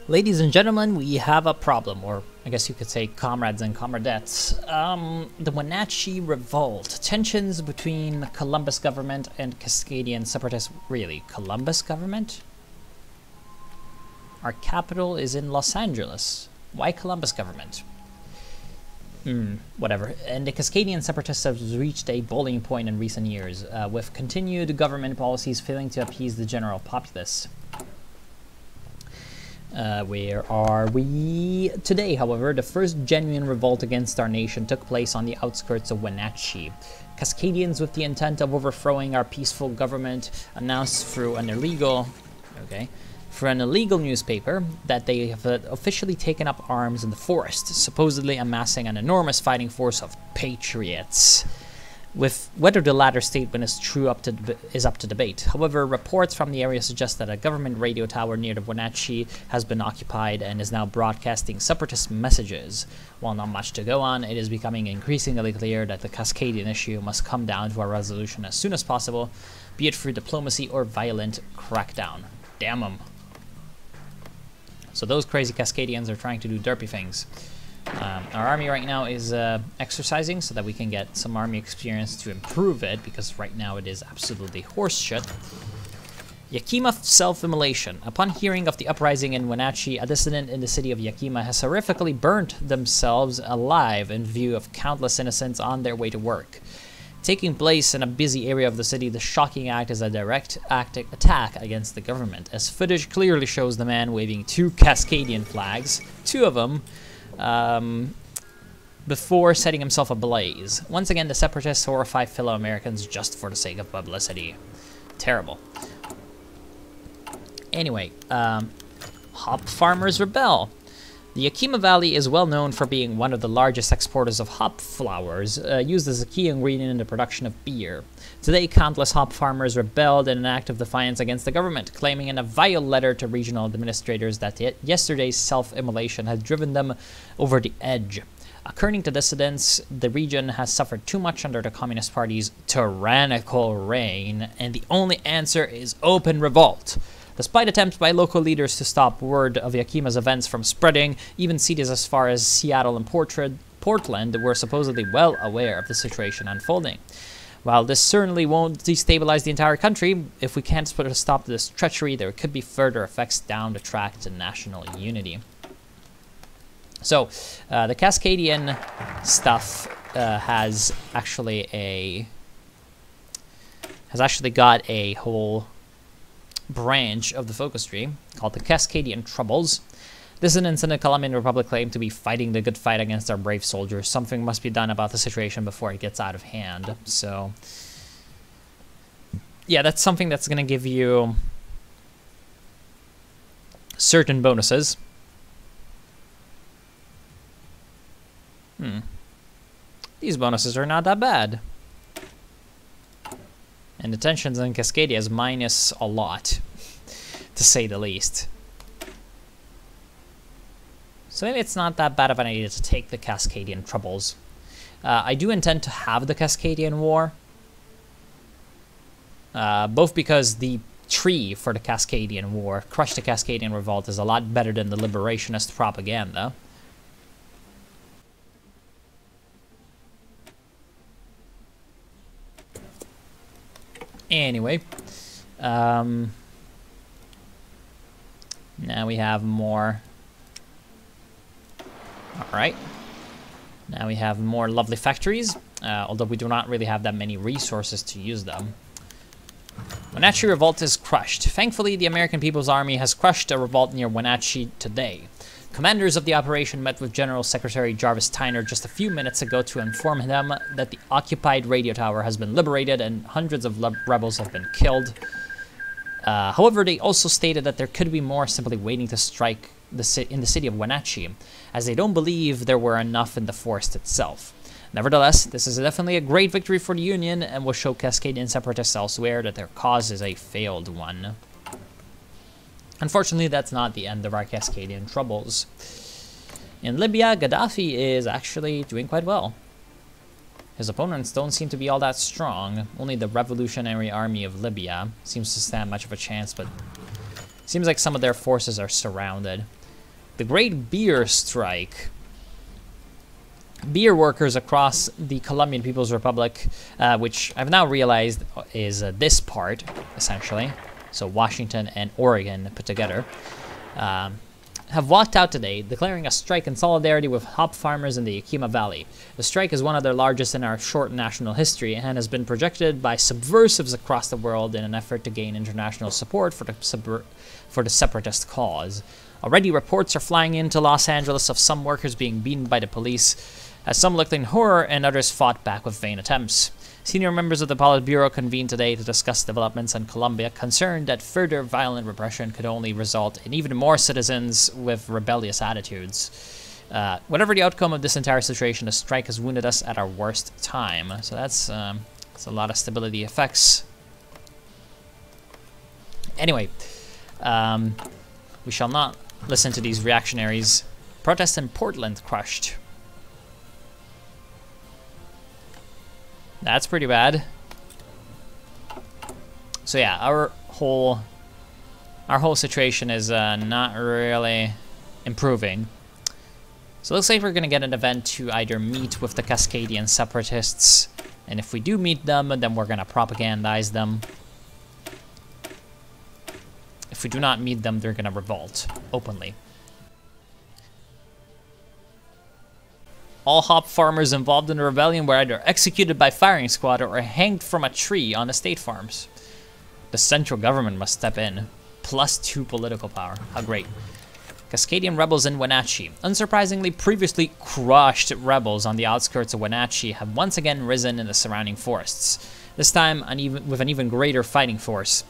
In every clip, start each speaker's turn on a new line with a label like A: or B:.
A: Ladies and gentlemen, we have a problem, or I guess you could say comrades and comradettes. The Wenatchee Revolt. Tensions between the Columbus government and Cascadian separatists. Really, Columbus government? Our capital is in Los Angeles. Why Columbus government? Whatever. And the Cascadian separatists have reached a boiling point in recent years, with continued government policies failing to appease the general populace. Where are we? Today, however, the first genuine revolt against our nation took place on the outskirts of Wenatchee. Cascadians, with the intent of overthrowing our peaceful government, announced through an illegal newspaper that they have officially taken up arms in the forest, supposedly amassing an enormous fighting force of patriots. With whether the latter statement is true is up to debate. However, reports from the area suggest that a government radio tower near the Wenatchee has been occupied and is now broadcasting separatist messages. While not much to go on, it is becoming increasingly clear that the Cascadian issue must come down to a resolution as soon as possible, be it through diplomacy or violent crackdown. Damn them. So those crazy Cascadians are trying to do derpy things. Our army right now is exercising so that we can get some army experience to improve it, because right now it is absolutely horseshit. Yakima self-immolation. Upon hearing of the uprising in Wenatchee, a dissident in the city of Yakima has horrifically burnt themselves alive in view of countless innocents on their way to work. Taking place in a busy area of the city, the shocking act is a direct attack against the government, as footage clearly shows the man waving 2 Cascadian flags, 2 of them, before setting himself ablaze. Once again, the separatists horrify fellow Americans just for the sake of publicity. Terrible. Anyway, hop farmers rebel. The Yakima Valley is well known for being one of the largest exporters of hop flowers, used as a key ingredient in the production of beer. Today, countless hop farmers rebelled in an act of defiance against the government, claiming in a vile letter to regional administrators that yesterday's self-immolation had driven them over the edge. According to dissidents, the region has suffered too much under the Communist Party's tyrannical reign, and the only answer is open revolt. Despite attempts by local leaders to stop word of Yakima's events from spreading, even cities as far as Seattle and Portland were supposedly well aware of the situation unfolding. While this certainly won't destabilize the entire country, if we can't put a stop to this treachery, there could be further effects down the track to national unity. So, the Cascadian stuff has actually got a whole branch of the focus tree called the Cascadian Troubles. Dissidents in the Colombian Republic claim to be fighting the good fight against our brave soldiers. Something must be done about the situation before it gets out of hand. So, yeah, that's something that's going to give you certain bonuses. These bonuses are not that bad. And the tensions in Cascadia is minus a lot, to say the least. So maybe it's not that bad of an idea to take the Cascadian Troubles. I do intend to have the Cascadian War, both because the tree for the Cascadian War, Crush the Cascadian Revolt, is a lot better than the liberationist propaganda. Anyway, now we have more. Alright. Now we have more lovely factories, although we do not really have that many resources to use them. Wenatchee Revolt is crushed. Thankfully, the American People's Army has crushed a revolt near Wenatchee today. Commanders of the operation met with General Secretary Jarvis Tyner just a few minutes ago to inform them that the occupied radio tower has been liberated and hundreds of rebels have been killed. However, they also stated that there could be more simply waiting to strike in the city of Wenatchee, as they don't believe there were enough in the forest itself. Nevertheless, this is definitely a great victory for the Union and will show Cascadian separatists elsewhere that their cause is a failed one. Unfortunately, that's not the end of our Cascadian Troubles. In Libya, Gaddafi is actually doing quite well. His opponents don't seem to be all that strong. Only the Revolutionary Army of Libya seems to stand much of a chance, but seems like some of their forces are surrounded. The Great Beer Strike. Beer workers across the Colombian People's Republic, which I've now realized is this part, essentially. So Washington and Oregon put together, have walked out today, declaring a strike in solidarity with hop farmers in the Yakima Valley. The strike is one of the largest in our short national history and has been projected by subversives across the world in an effort to gain international support for the separatist cause. Already reports are flying into Los Angeles of some workers being beaten by the police, as some looked in horror and others fought back with vain attempts. Senior members of the Politburo convened today to discuss developments in Colombia, concerned that further violent repression could only result in even more citizens with rebellious attitudes. Whatever the outcome of this entire situation, the strike has wounded us at our worst time. So that's a lot of stability effects. Anyway, we shall not listen to these reactionaries. Protest in Portland crushed. That's pretty bad. So yeah, our whole situation is not really improving. So it looks like we're gonna get an event to either meet with the Cascadian separatists, and if we do meet them, then we're gonna propagandize them. If we do not meet them, they're gonna revolt openly. All hop farmers involved in the rebellion were either executed by firing squad or hanged from a tree on the state farms. The central government must step in. +2 political power. How great. Cascadian rebels in Wenatchee. Unsurprisingly, previously crushed rebels on the outskirts of Wenatchee have once again risen in the surrounding forests. This time with an even greater fighting force.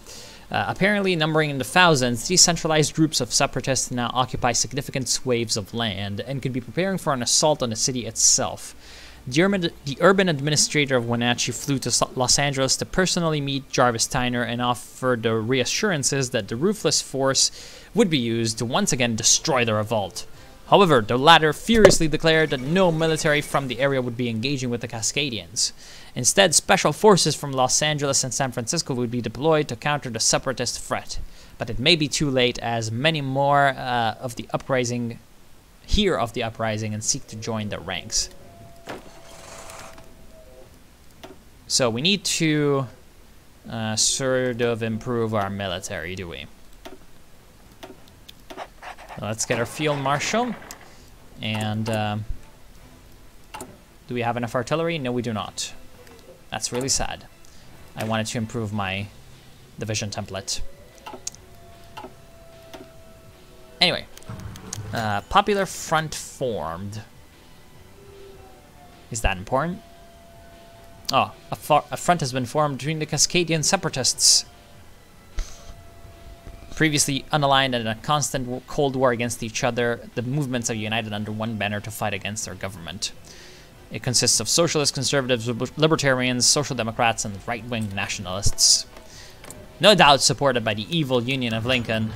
A: Apparently numbering in the thousands, these centralized groups of separatists now occupy significant swathes of land and could be preparing for an assault on the city itself. The urban administrator of Wenatchee flew to Los Angeles to personally meet Jarvis Tyner and offer the reassurances that the ruthless force would be used to once again destroy the revolt. However, the latter furiously declared that no military from the area would be engaging with the Cascadians. Instead, special forces from Los Angeles and San Francisco would be deployed to counter the separatist threat. But it may be too late, as many more of the uprising hear of the uprising and seek to join their ranks. So we need to sort of improve our military, do we? Let's get our field marshal. And do we have enough artillery? No, we do not. That's really sad. I wanted to improve my division template. Anyway, Popular Front formed. Is that important? Oh, a front has been formed between the Cascadian separatists, previously unaligned and in a constant cold war against each other. The movements are united under one banner to fight against their government. It consists of socialists, conservatives, libertarians, social democrats, and right-wing nationalists. No doubt supported by the evil Union of Lincoln.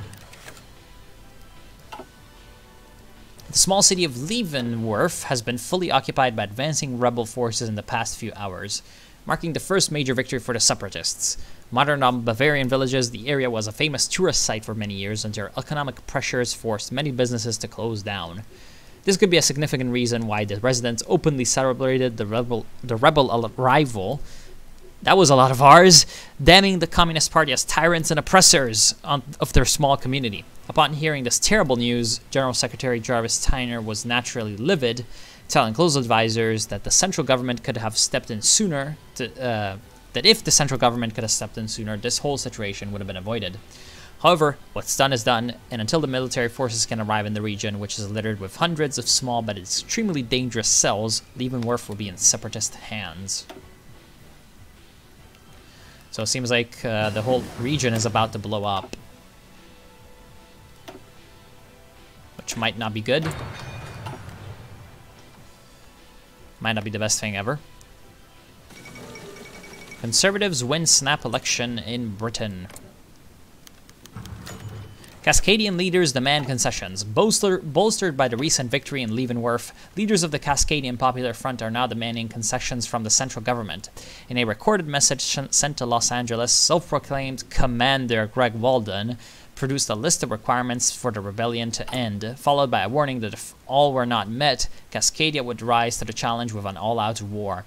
A: The small city of Leavenworth has been fully occupied by advancing rebel forces in the past few hours, marking the first major victory for the separatists. Modern Bavarian villages, the area was a famous tourist site for many years until economic pressures forced many businesses to close down. This could be a significant reason why the residents openly celebrated the rebel arrival. That was a lot of R's, damning the Communist Party as tyrants and oppressors of their small community. Upon hearing this terrible news, General Secretary Jarvis Tyner was naturally livid, telling close advisors that the central government could have stepped in sooner. That if the central government could have stepped in sooner, this whole situation would have been avoided. However, what's done is done, and until the military forces can arrive in the region, which is littered with hundreds of small but extremely dangerous cells, Leavenworth will be in separatist hands. So it seems like the whole region is about to blow up, which might not be good. Might not be the best thing ever. Conservatives win snap election in Britain. Cascadian leaders demand concessions. Bolstered by the recent victory in Leavenworth, leaders of the Cascadian Popular Front are now demanding concessions from the central government. In a recorded message sent to Los Angeles, self-proclaimed Commander Greg Walden produced a list of requirements for the rebellion to end, followed by a warning that if all were not met, Cascadia would rise to the challenge with an all-out war.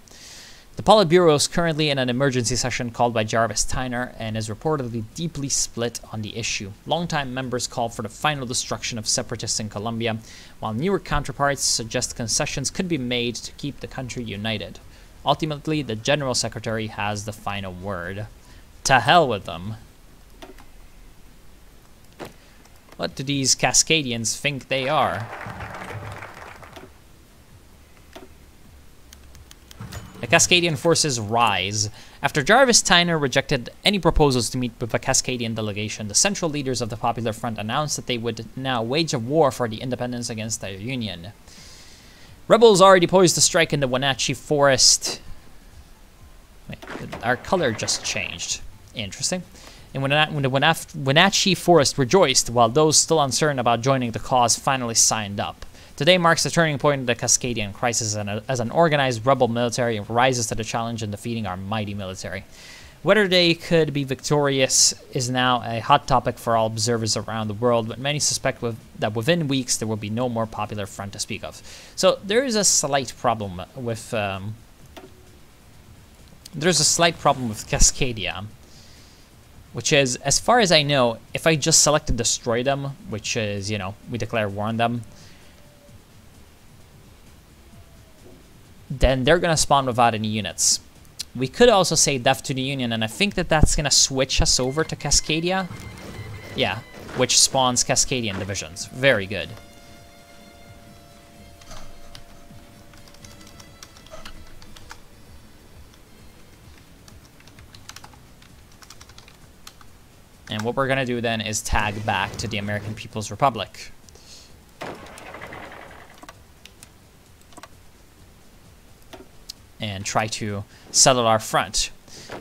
A: The Politburo is currently in an emergency session called by Jarvis Tyner and is reportedly deeply split on the issue. Longtime members call for the final destruction of separatists in Colombia, while newer counterparts suggest concessions could be made to keep the country united. Ultimately, the General Secretary has the final word. To hell with them. What do these Cascadians think they are? The Cascadian forces rise. After Jarvis Tyner rejected any proposals to meet with a Cascadian delegation, the central leaders of the Popular Front announced that they would now wage a war for the independence against their union. Rebels already poised to strike in the Wenatchee Forest. Wait, our color just changed. Interesting. And when the Wenatchee Forest rejoiced, while those still uncertain about joining the cause finally signed up. Today marks the turning point of the Cascadian crisis as an organized rebel military rises to the challenge in defeating our mighty military. Whether they could be victorious is now a hot topic for all observers around the world, but many suspect that within weeks there will be no more Popular Front to speak of. So there is a slight problem with Cascadia, which is, as far as I know, if I just selected destroy them, which is, we declare war on them, then they're going to spawn without any units. We could also say death to the Union, and I think that that's going to switch us over to Cascadia. Yeah, which spawns Cascadian divisions. Very good. And what we're going to do then is tag back to the American People's Republic. And try to settle our front.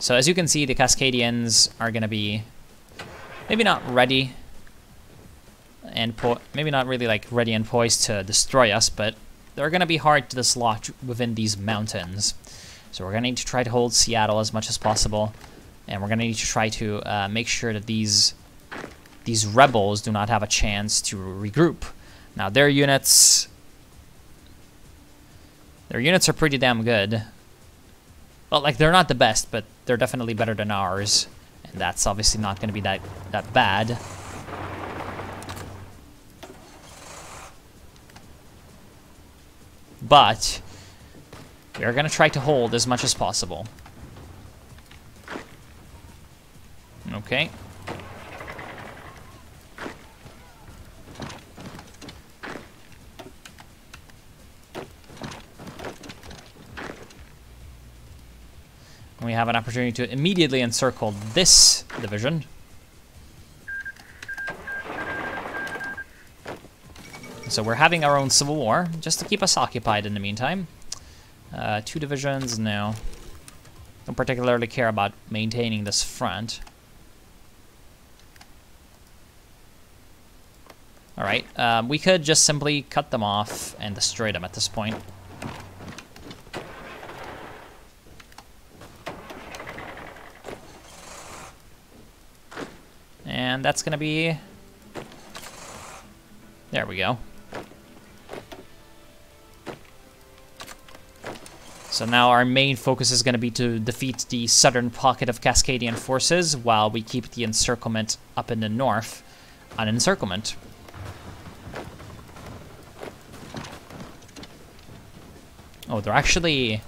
A: So as you can see, the Cascadians are going to be maybe not ready and maybe not really like ready and poised to destroy us, but they're going to be hard to dislodge within these mountains. So we're going to need to try to hold Seattle as much as possible, and we're going to need to try to make sure that these rebels do not have a chance to regroup. Now their units are pretty damn good. Well, like, they're not the best, but they're definitely better than ours. And that's obviously not going to be that bad. But we are going to try to hold as much as possible. Okay. We have an opportunity to immediately encircle this division. So we're having our own civil war, just to keep us occupied in the meantime. 2 divisions, no. Don't particularly care about maintaining this front. Alright, we could just simply cut them off and destroy them at this point. And that's going to be... There we go. So now our main focus is going to be to defeat the southern pocket of Cascadian forces while we keep the encirclement up in the north on encirclement. Oh, they're actually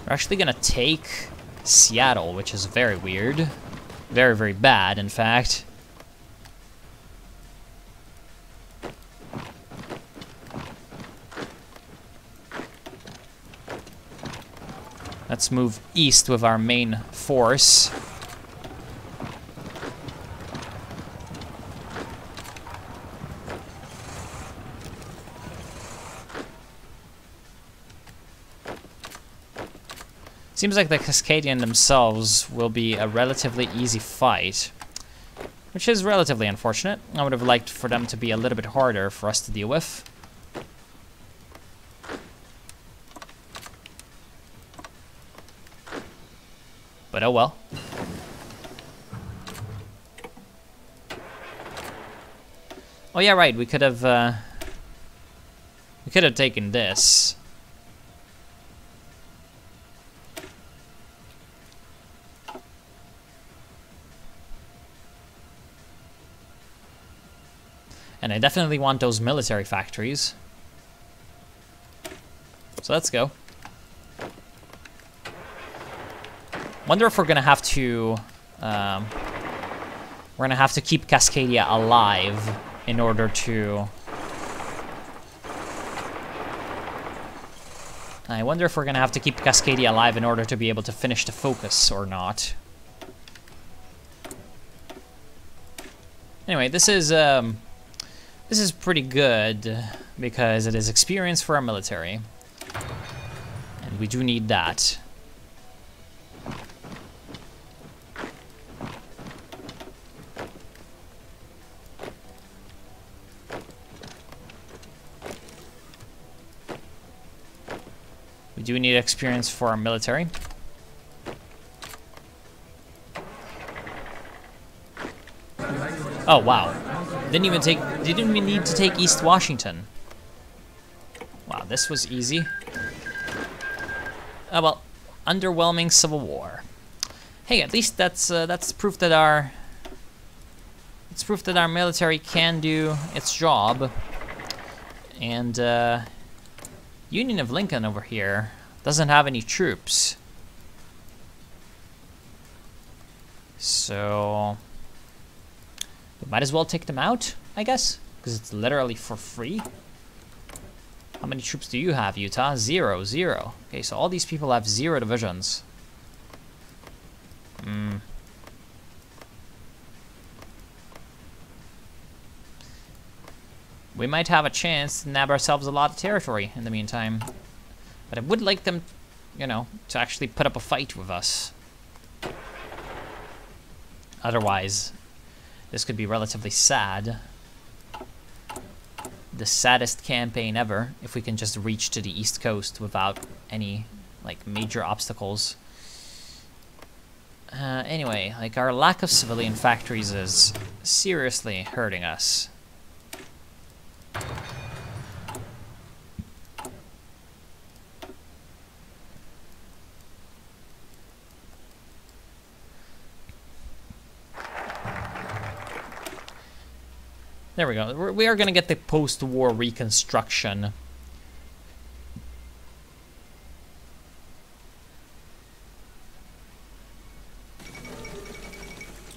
A: going to take Seattle, which is very weird. Very, very bad, in fact. Let's move east with our main force. Seems like the Cascadian themselves will be a relatively easy fight, which is relatively unfortunate. I would have liked for them to be a little bit harder for us to deal with. But oh well. Oh yeah, right. We could have taken this. And I definitely want those military factories. So let's go. Wonder if we're gonna have to keep Cascadia alive in order to. I wonder if we're gonna have to keep Cascadia alive in order to be able to finish the focus or not. Anyway, this is pretty good because it is experience for our military, and we do need that. We do need experience for our military. Oh wow. Didn't even need to take East Washington. Wow, this was easy. Oh well, underwhelming civil war. Hey, at least that's proof that our military can do its job. And Union of Lincoln over here doesn't have any troops. So we might as well take them out, I guess, because it's literally for free. How many troops do you have, Utah? 0, 0. Okay, so all these people have 0 divisions. We might have a chance to nab ourselves a lot of territory in the meantime. But I would like them, you know, to actually put up a fight with us. Otherwise, this could be relatively sad. The saddest campaign ever, if we can just reach to the East Coast without any, like, major obstacles. Anyway, like, our lack of civilian factories is seriously hurting us. There we go. We are going to get the post-war reconstruction.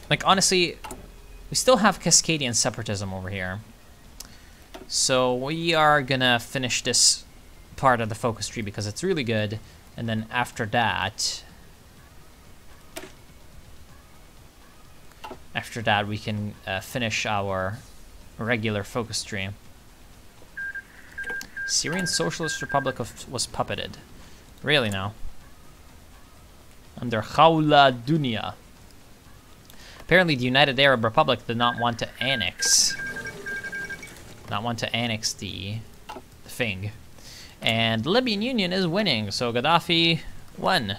A: Like, honestly, we still have Cascadian separatism over here. So we are going to finish this part of the focus tree because it's really good. And then after that... we can finish our regular focus tree. Syrian Socialist Republic was puppeted. Really now. Under Khawla Dunya. Apparently the United Arab Republic did not want to annex. The thing. And the Libyan Union is winning, so Gaddafi won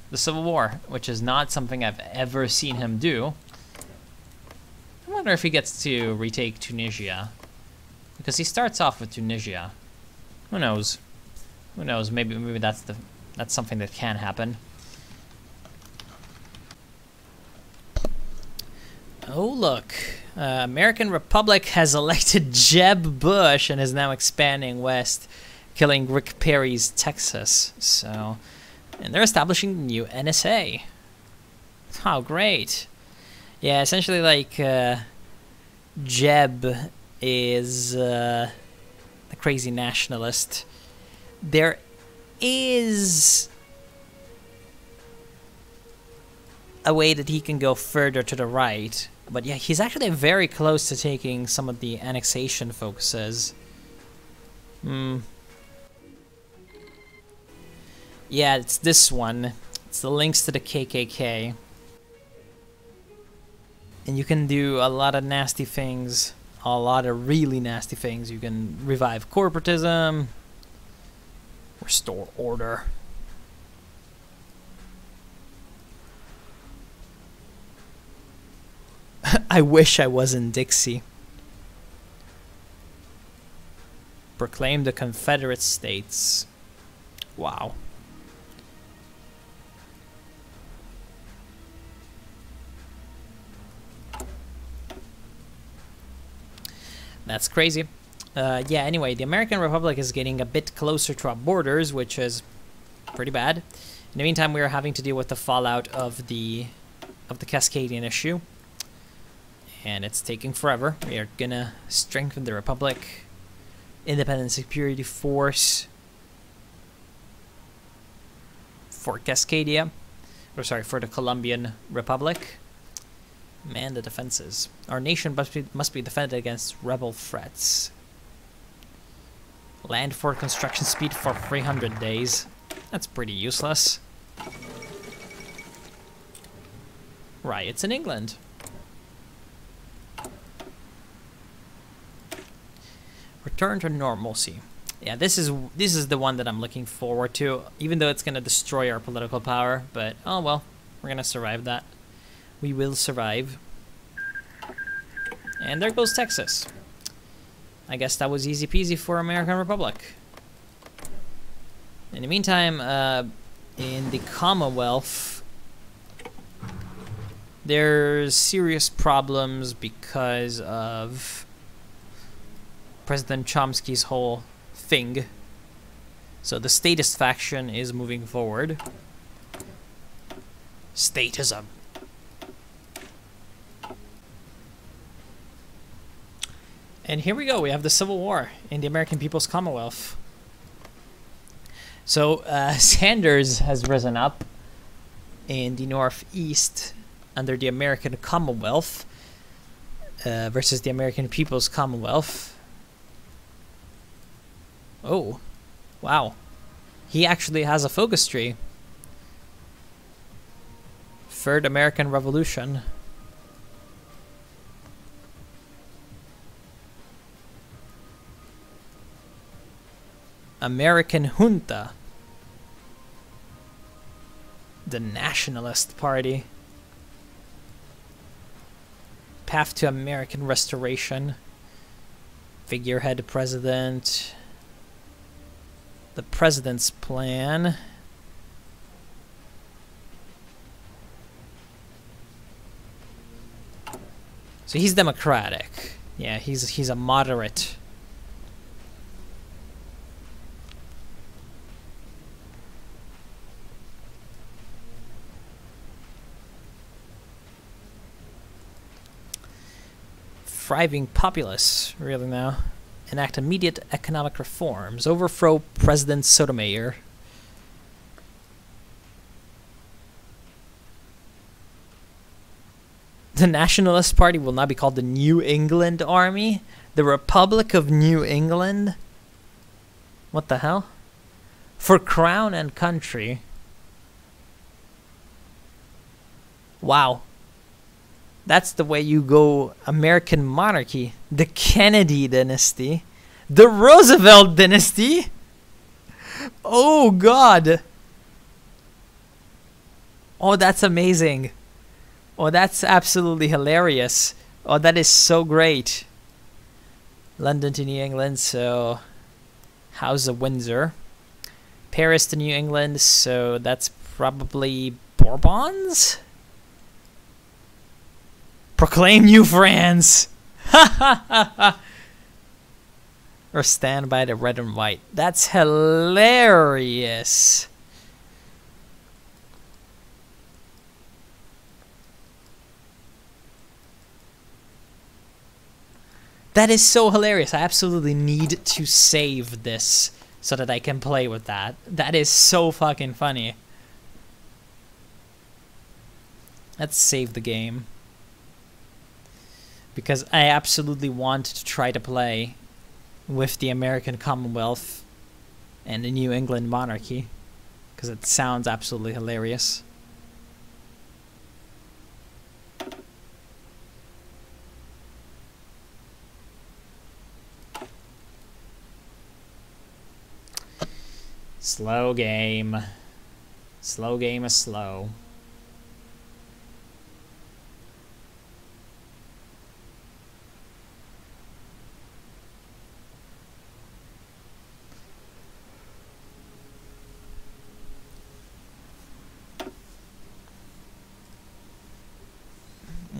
A: the civil war, which is not something I've ever seen him do. I wonder if he gets to retake Tunisia. Because he starts off with Tunisia. Who knows? Who knows? Maybe that's something that can happen. Oh look. American Republic has elected Jeb Bush and is now expanding west, killing Rick Perry's Texas. So, and they're establishing the new NSA. How great. Yeah, essentially, like, Jeb is a crazy nationalist. There is a way that he can go further to the right, but yeah, he's actually very close to taking some of the annexation focuses. Yeah, it's this one. It's the links to the KKK. And you can do a lot of nasty things, a lot of really nasty things. You can revive corporatism, restore order. I wish I was in Dixie. Proclaim the Confederate States. Wow. That's crazy. Yeah, anyway, the American Republic is getting a bit closer to our borders, which is pretty bad. In the meantime, we are having to deal with the fallout of the Cascadian issue. And it's taking forever. We are gonna strengthen the Republic. Independent Security Force for Cascadia. Or sorry, for the Colombian Republic. Man the defenses. Our nation must be defended against rebel threats. Land fort construction speed for 300 days. That's pretty useless. Riots in England. Return to normalcy. Yeah, this is the one that I'm looking forward to, even though it's gonna destroy our political power, but oh well, we're gonna survive that. We will survive. And there goes Texas. I guess that was easy peasy for American Republic. In the meantime, in the Commonwealth, there's serious problems because of President Chomsky's whole thing. So the statist faction is moving forward. Statism. And here we go. We have the Civil War in the American People's Commonwealth. So Sanders has risen up in the Northeast under the American Commonwealth versus the American People's Commonwealth. Oh, wow. He actually has a focus tree. Third American Revolution. American Junta. The Nationalist Party. Path to American Restoration. Figurehead President. The President's Plan. So he's Democratic. Yeah, he's a moderate. Thriving populace, really now. Enact immediate economic reforms. Overthrow President Sotomayor. The Nationalist Party will now be called the New England Army. The Republic of New England. What the hell? For crown and country. Wow. That's the way you go American monarchy. The Kennedy dynasty. The Roosevelt dynasty. Oh, God. Oh, that's amazing. Oh, that's absolutely hilarious. Oh, that is so great. London to New England, so House of Windsor. Paris to New England, so that's probably Bourbons? Proclaim New France! Ha ha ha ha! Or stand by the red and white. That's hilarious! That is so hilarious. I absolutely need to save this so that I can play with that. That is so fucking funny. Let's save the game. Because I absolutely want to try to play with the American Commonwealth and the New England monarchy. Because it sounds absolutely hilarious. Slow game. Slow game is slow.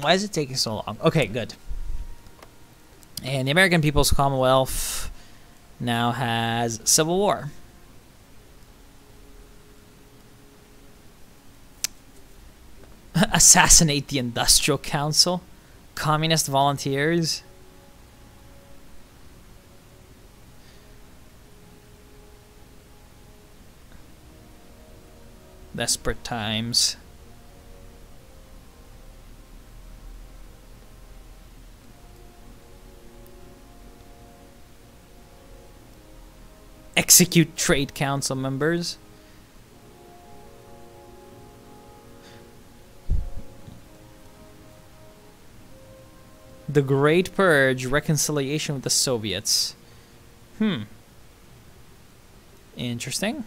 A: Why is it taking so long? Okay, good. And the American People's Commonwealth now has civil war. Assassinate the Industrial Council. Communist volunteers. Desperate times. Execute trade council members. The Great Purge, reconciliation with the Soviets. Interesting.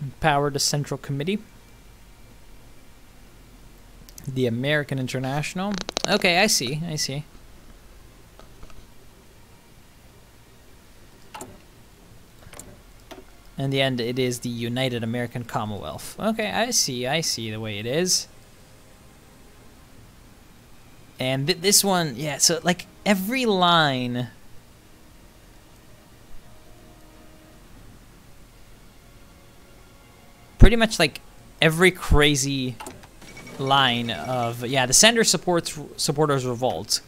A: Empower the Central Committee. The American International. Okay, I see. In the end, it is the United American Commonwealth. Okay, I see the way it is. And this one, yeah, so like every line... Pretty much like every crazy line of, yeah, the Sanders supporters revolt.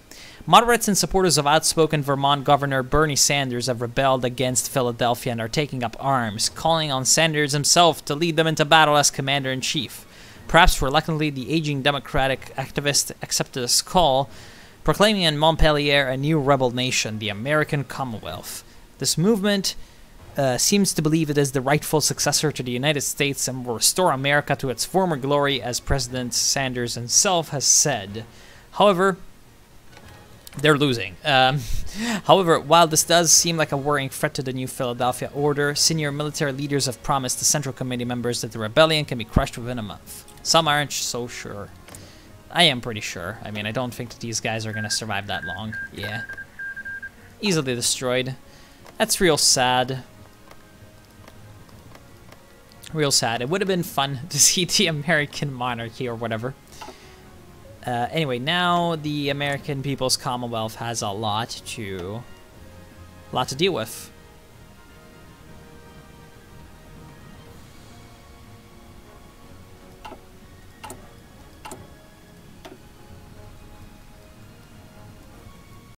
A: Moderates and supporters of outspoken Vermont Governor Bernie Sanders have rebelled against Philadelphia and are taking up arms, calling on Sanders himself to lead them into battle as commander-in-chief. Perhaps reluctantly, the aging Democratic activist accepted this call, proclaiming in Montpelier a new rebel nation, the American Commonwealth. This movement seems to believe it is the rightful successor to the United States and will restore America to its former glory, as President Sanders himself has said. However, they're losing. However, while this does seem like a worrying threat to the new Philadelphia order, senior military leaders have promised the Central Committee members that the rebellion can be crushed within a month. Some aren't so sure. I am pretty sure. I mean, I don't think that these guys are going to survive that long. Yeah. Easily destroyed. That's real sad. Real sad. It would have been fun to see the American monarchy or whatever. Anyway, now the American People's Commonwealth has a lot to deal with.